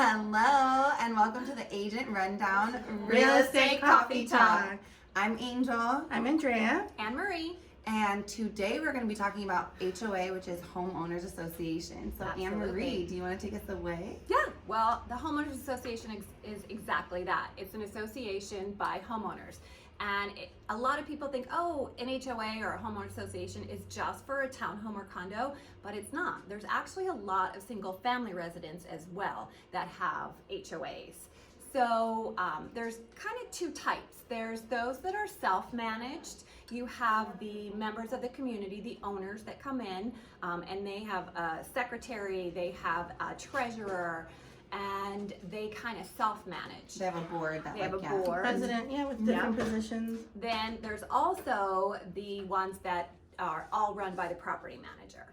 Hello and welcome to the Agent Rundown Real Estate Coffee Talk. I'm Angel. I'm Andrea. And Marie. And today we're going to be talking about HOA, which is Homeowners Association. So Anne Marie, do you want to take us away? Yeah, well, the Homeowners Association is exactly that. It's an association by homeowners. And a lot of people think, oh, an HOA or a homeowner association is just for a townhome or condo, but it's not. There's actually a lot of single family residents as well that have HOAs. So there's kind of two types. There's those that are self-managed. You have the members of the community, the owners that come in, and they have a secretary, they have a treasurer, and they kind of self-manage. They have a board. They have a board. President, with different positions. Then there's also the ones that are all run by the property manager.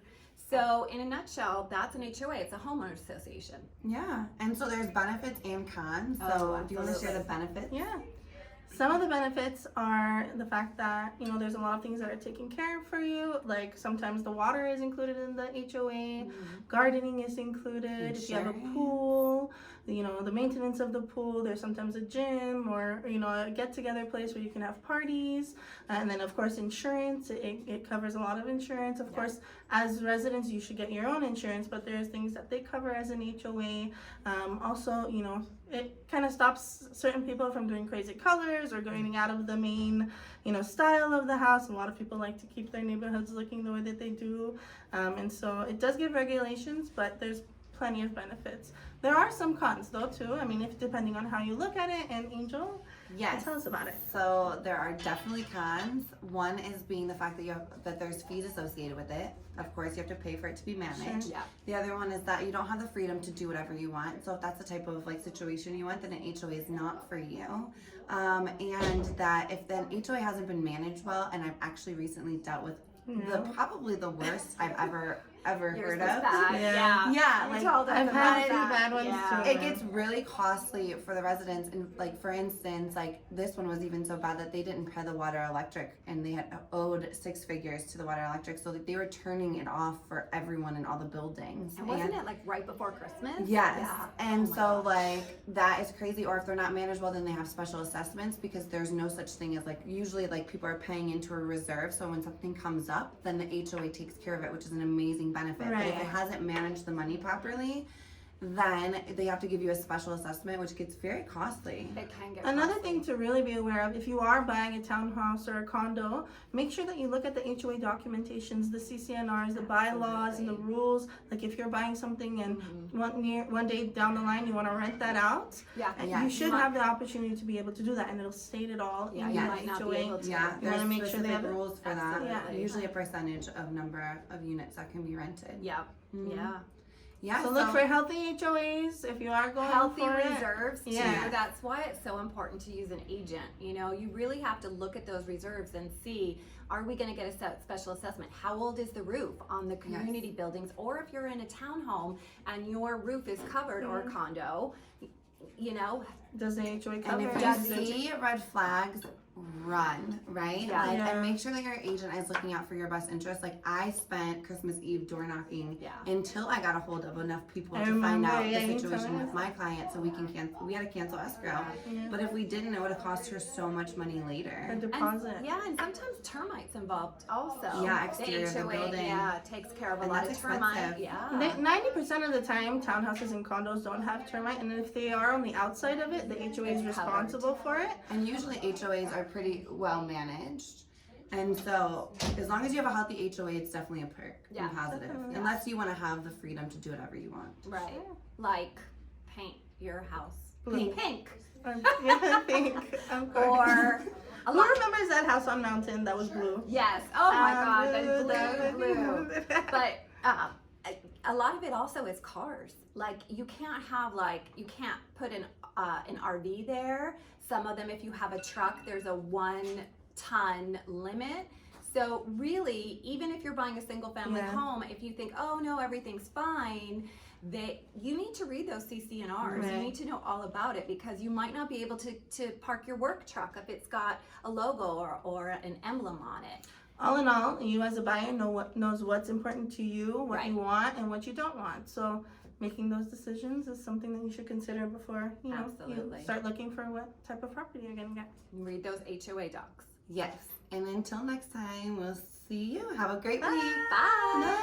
So in a nutshell, that's an HOA. It's a homeowners association. Yeah, and so there's benefits and cons. So do you want to share the benefits? Yeah. Some of the benefits are the fact that, there's a lot of things that are taken care of for you. Like sometimes the water is included in the HOA, gardening is included, if you have a pool, the maintenance of the pool, there's sometimes a gym or, a get-together place where you can have parties. And then, of course, insurance, it covers a lot of insurance. Of course, as residents, you should get your own insurance, but there's things that they cover as an HOA. Also, it kind of stops certain people from doing crazy colors or going out of the main, style of the house. A lot of people like to keep their neighborhoods looking the way that they do. And so it does give regulations, but there's plenty of benefits. There are some cons though too. I mean, if depending on how you look at it. And Angel, tell us about it. So there are definitely cons. One is being the fact that there's fees associated with it. Of course, you have to pay for it to be managed. Sure. Yeah. The other one is that you don't have the freedom to do whatever you want. So if that's the type of situation you want, then an HOA is not for you. And that if the HOA hasn't been managed well, and I've actually recently dealt with probably the worst I've ever heard of. Yeah, like I've had pretty bad ones too. It gets really costly for the residents, and like for instance, like this one was even so bad that they didn't pay the water electric, and they had owed 6 figures to the water electric, so they were turning it off for everyone in all the buildings. And wasn't it like right before Christmas? Yes. Yeah. And so like that is crazy. Or if they're not managed well, then they have special assessments, because there's no such thing as usually people are paying into a reserve, so when something comes up, then the HOA takes care of it, which is an amazing benefit. Right. But if it hasn't managed the money properly, then they have to give you a special assessment, which gets very costly. It can get Another costly. thing to really be aware of, if you are buying a townhouse or a condo, make sure that you look at the HOA documentations, the CCNRs, the bylaws, and the rules. Like if you're buying something and one day down the line you want to rent that out, you should have the opportunity to be able to do that, and it'll state it all in you your might not be HOA. able to. Yeah, You want to make sure they have rules for that. Yeah. Usually a percentage of number of units that can be rented. Yeah. Yeah. So look for healthy HOAs if you are going Healthy for reserves too. Yeah. That's why it's so important to use an agent. You really have to look at those reserves and see, are we going to get a special assessment? How old is the roof on the community buildings? Or if you're in a townhome and your roof is covered, or a condo, Does the HOA cover And it? if you see red flags, run, right? Yeah. And make sure that your agent is looking out for your best interest. Like I spent Christmas Eve door knocking until I got a hold of enough people to find out the situation with my client, so we had to cancel escrow. But if we didn't, it would have cost her so much money later. A deposit. And sometimes termites involved also. Yeah, exterior of the HOA, building. takes care of a And lot that's of termite. expensive. 90% of the time, townhouses and condos don't have termite, and if they are on the outside of it, the HOA is responsible for it. And usually HOAs are pretty well managed. And so as long as you have a healthy HOA, it's definitely a perk and positive. Unless you want to have the freedom to do whatever you want. Right. Like paint your house Blue. pink. Pink. Of course. Or who remembers that house on Mountain that was blue? Yes. Oh my God, the blue. But a lot of it also is cars. Like you can't put an RV there. Some of them, if you have a truck, there's a 1-ton limit. So really, even if you're buying a single family home, if you think, oh no, everything's fine, you need to read those CCNRs. Right. You need to know all about it, because you might not be able to park your work truck if it's got a logo or an emblem on it. All in all, you as a buyer knows what's important to you, what you want, and what you don't want. So making those decisions is something that you should consider before, you know, Absolutely. you start looking for what type of property you're gonna get. Read those HOA docs. Yes. And until next time, we'll see you. Have a great Bye. week. Bye. Bye.